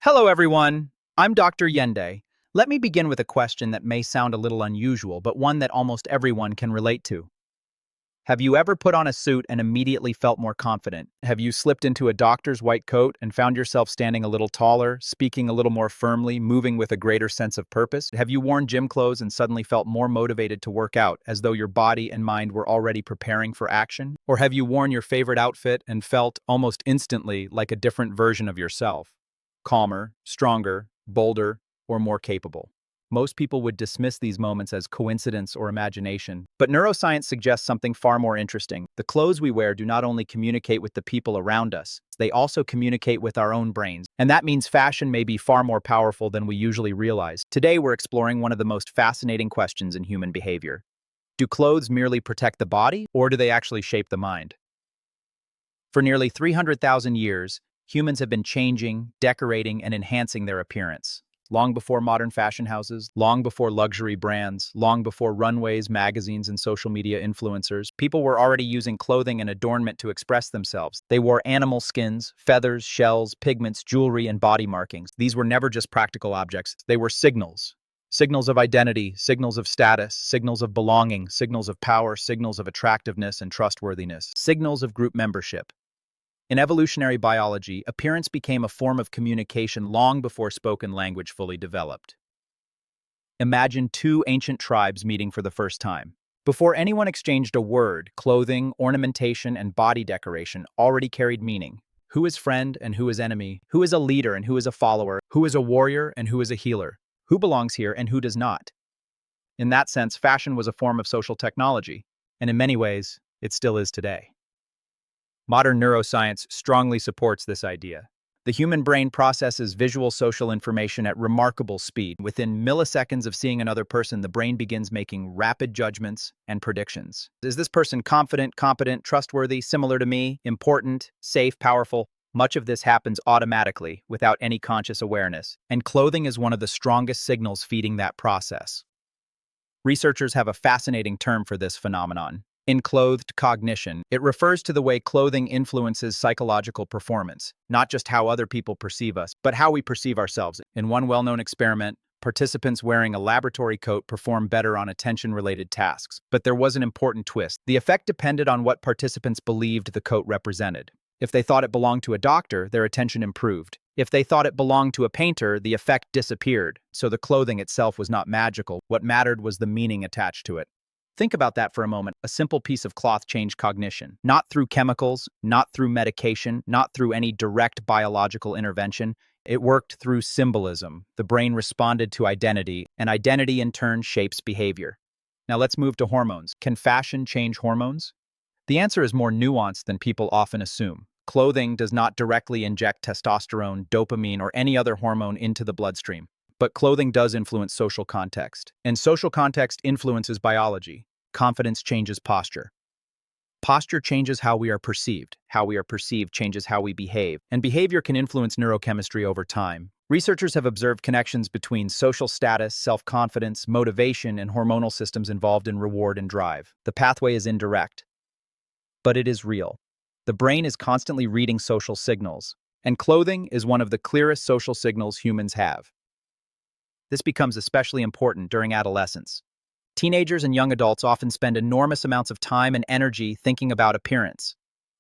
Hello, everyone. I'm Dr. Yende. Let me begin with a question that may sound a little unusual, but one that almost everyone can relate to. Have you ever put on a suit and immediately felt more confident? Have you slipped into a doctor's white coat and found yourself standing a little taller, speaking a little more firmly, moving with a greater sense of purpose? Have you worn gym clothes and suddenly felt more motivated to work out, as though your body and mind were already preparing for action? Or have you worn your favorite outfit and felt, almost instantly, like a different version of yourself? Calmer, stronger, bolder, or more capable. Most people would dismiss these moments as coincidence or imagination, but neuroscience suggests something far more interesting. The clothes we wear do not only communicate with the people around us, they also communicate with our own brains. And that means fashion may be far more powerful than we usually realize. Today, we're exploring one of the most fascinating questions in human behavior. Do clothes merely protect the body, or do they actually shape the mind? For nearly 300,000 years, humans have been changing, decorating, and enhancing their appearance. Long before modern fashion houses, long before luxury brands, long before runways, magazines, and social media influencers, people were already using clothing and adornment to express themselves. They wore animal skins, feathers, shells, pigments, jewelry, and body markings. These were never just practical objects. They were signals. Signals of identity, signals of status, signals of belonging, signals of power, signals of attractiveness and trustworthiness, signals of group membership. In evolutionary biology, appearance became a form of communication long before spoken language fully developed. Imagine two ancient tribes meeting for the first time. Before anyone exchanged a word, clothing, ornamentation, and body decoration already carried meaning. Who is friend and who is enemy? Who is a leader and who is a follower? Who is a warrior and who is a healer? Who belongs here and who does not? In that sense, fashion was a form of social technology, and in many ways, it still is today. Modern neuroscience strongly supports this idea. The human brain processes visual social information at remarkable speed. Within milliseconds of seeing another person, the brain begins making rapid judgments and predictions. Is this person confident, competent, trustworthy, similar to me, important, safe, powerful? Much of this happens automatically, without any conscious awareness, and clothing is one of the strongest signals feeding that process. Researchers have a fascinating term for this phenomenon: enclothed cognition. It refers to the way clothing influences psychological performance, not just how other people perceive us, but how we perceive ourselves. In one well-known experiment, participants wearing a laboratory coat performed better on attention-related tasks. But there was an important twist. The effect depended on what participants believed the coat represented. If they thought it belonged to a doctor, their attention improved. If they thought it belonged to a painter, the effect disappeared. So the clothing itself was not magical. What mattered was the meaning attached to it. Think about that for a moment. A simple piece of cloth changed cognition. Not through chemicals, not through medication, not through any direct biological intervention. It worked through symbolism. The brain responded to identity, and identity in turn shapes behavior. Now let's move to hormones. Can fashion change hormones? The answer is more nuanced than people often assume. Clothing does not directly inject testosterone, dopamine, or any other hormone into the bloodstream. But clothing does influence social context, and social context influences biology. Confidence changes posture. Posture changes how we are perceived. How we are perceived changes how we behave, and behavior can influence neurochemistry over time. Researchers have observed connections between social status, self-confidence, motivation, and hormonal systems involved in reward and drive. The pathway is indirect, but it is real. The brain is constantly reading social signals, and clothing is one of the clearest social signals humans have. This becomes especially important during adolescence. Teenagers and young adults often spend enormous amounts of time and energy thinking about appearance.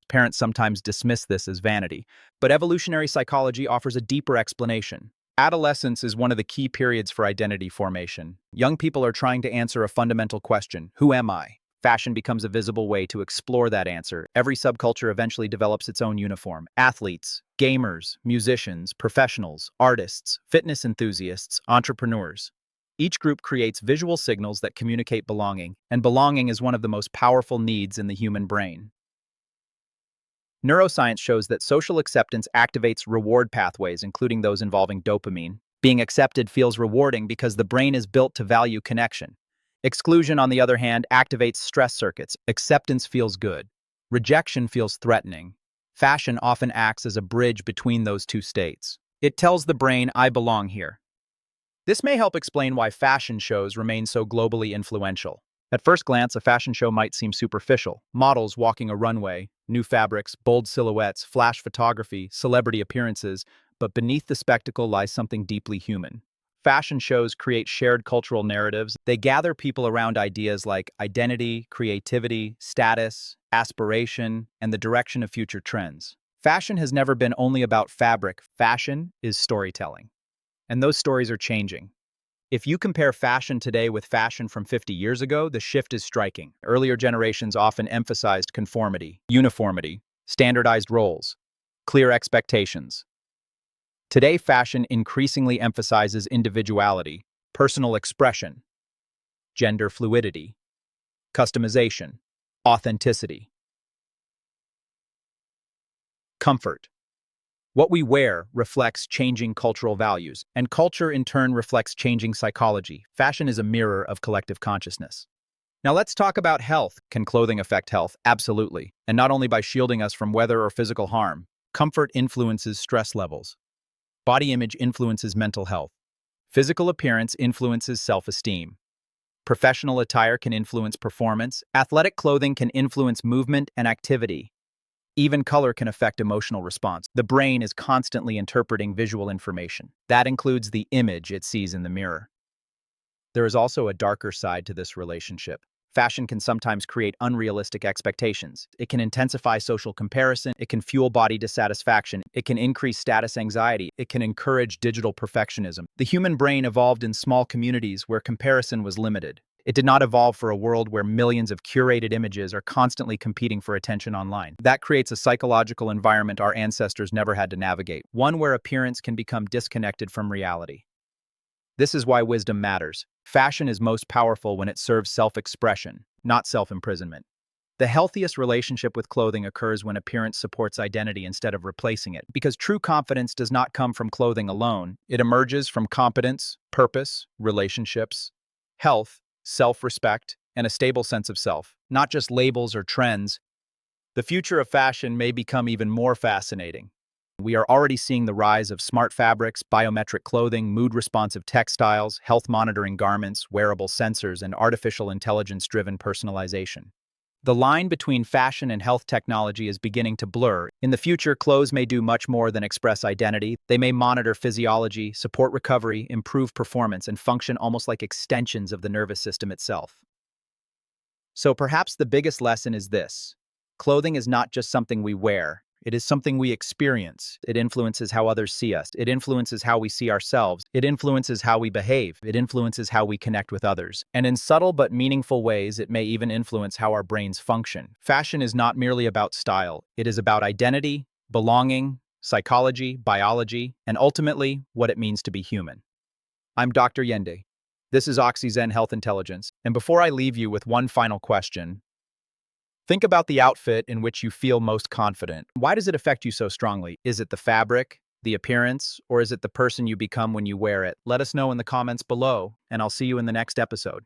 Parents sometimes dismiss this as vanity, but evolutionary psychology offers a deeper explanation. Adolescence is one of the key periods for identity formation. Young people are trying to answer a fundamental question: who am I? Fashion becomes a visible way to explore that answer. Every subculture eventually develops its own uniform. Athletes, gamers, musicians, professionals, artists, fitness enthusiasts, entrepreneurs. Each group creates visual signals that communicate belonging, and belonging is one of the most powerful needs in the human brain. Neuroscience shows that social acceptance activates reward pathways, including those involving dopamine. Being accepted feels rewarding because the brain is built to value connection. Exclusion, on the other hand, activates stress circuits. Acceptance feels good. Rejection feels threatening. Fashion often acts as a bridge between those two states. It tells the brain, I belong here. This may help explain why fashion shows remain so globally influential. At first glance, a fashion show might seem superficial. Models walking a runway, new fabrics, bold silhouettes, flash photography, celebrity appearances. But beneath the spectacle lies something deeply human. Fashion shows create shared cultural narratives. They gather people around ideas like identity, creativity, status, aspiration, and the direction of future trends. Fashion has never been only about fabric. Fashion is storytelling. And those stories are changing. If you compare fashion today with fashion from 50 years ago, the shift is striking. Earlier generations often emphasized conformity, uniformity, standardized roles, clear expectations. Today, fashion increasingly emphasizes individuality, personal expression, gender fluidity, customization, authenticity, comfort. What we wear reflects changing cultural values, and culture in turn reflects changing psychology. Fashion is a mirror of collective consciousness. Now let's talk about health. Can clothing affect health? Absolutely. And not only by shielding us from weather or physical harm. Comfort influences stress levels. Body image influences mental health. Physical appearance influences self-esteem. Professional attire can influence performance. Athletic clothing can influence movement and activity. Even color can affect emotional response. The brain is constantly interpreting visual information. That includes the image it sees in the mirror. There is also a darker side to this relationship. Fashion can sometimes create unrealistic expectations. It can intensify social comparison. It can fuel body dissatisfaction. It can increase status anxiety. It can encourage digital perfectionism. The human brain evolved in small communities where comparison was limited. It did not evolve for a world where millions of curated images are constantly competing for attention online. That creates a psychological environment our ancestors never had to navigate, one where appearance can become disconnected from reality. This is why wisdom matters. Fashion is most powerful when it serves self-expression, not self-imprisonment. The healthiest relationship with clothing occurs when appearance supports identity instead of replacing it, because true confidence does not come from clothing alone. It emerges from competence, purpose, relationships, health, self-respect, and a stable sense of self, not just labels or trends. The future of fashion may become even more fascinating. We are already seeing the rise of smart fabrics, biometric clothing, mood-responsive textiles, health-monitoring garments, wearable sensors, and artificial intelligence-driven personalization. The line between fashion and health technology is beginning to blur. In the future, clothes may do much more than express identity. They may monitor physiology, support recovery, improve performance, and function almost like extensions of the nervous system itself. So perhaps the biggest lesson is this. Clothing is not just something we wear. It is something we experience. It influences how others see us. It influences how we see ourselves. It influences how we behave. It influences how we connect with others. And in subtle but meaningful ways, it may even influence how our brains function. Fashion is not merely about style. It is about identity, belonging, psychology, biology, and ultimately, what it means to be human. I'm Dr. Yende. This is OXYZEN Health Intelligence. And before I leave you with one final question, think about the outfit in which you feel most confident. Why does it affect you so strongly? Is it the fabric, the appearance, or is it the person you become when you wear it? Let us know in the comments below, and I'll see you in the next episode.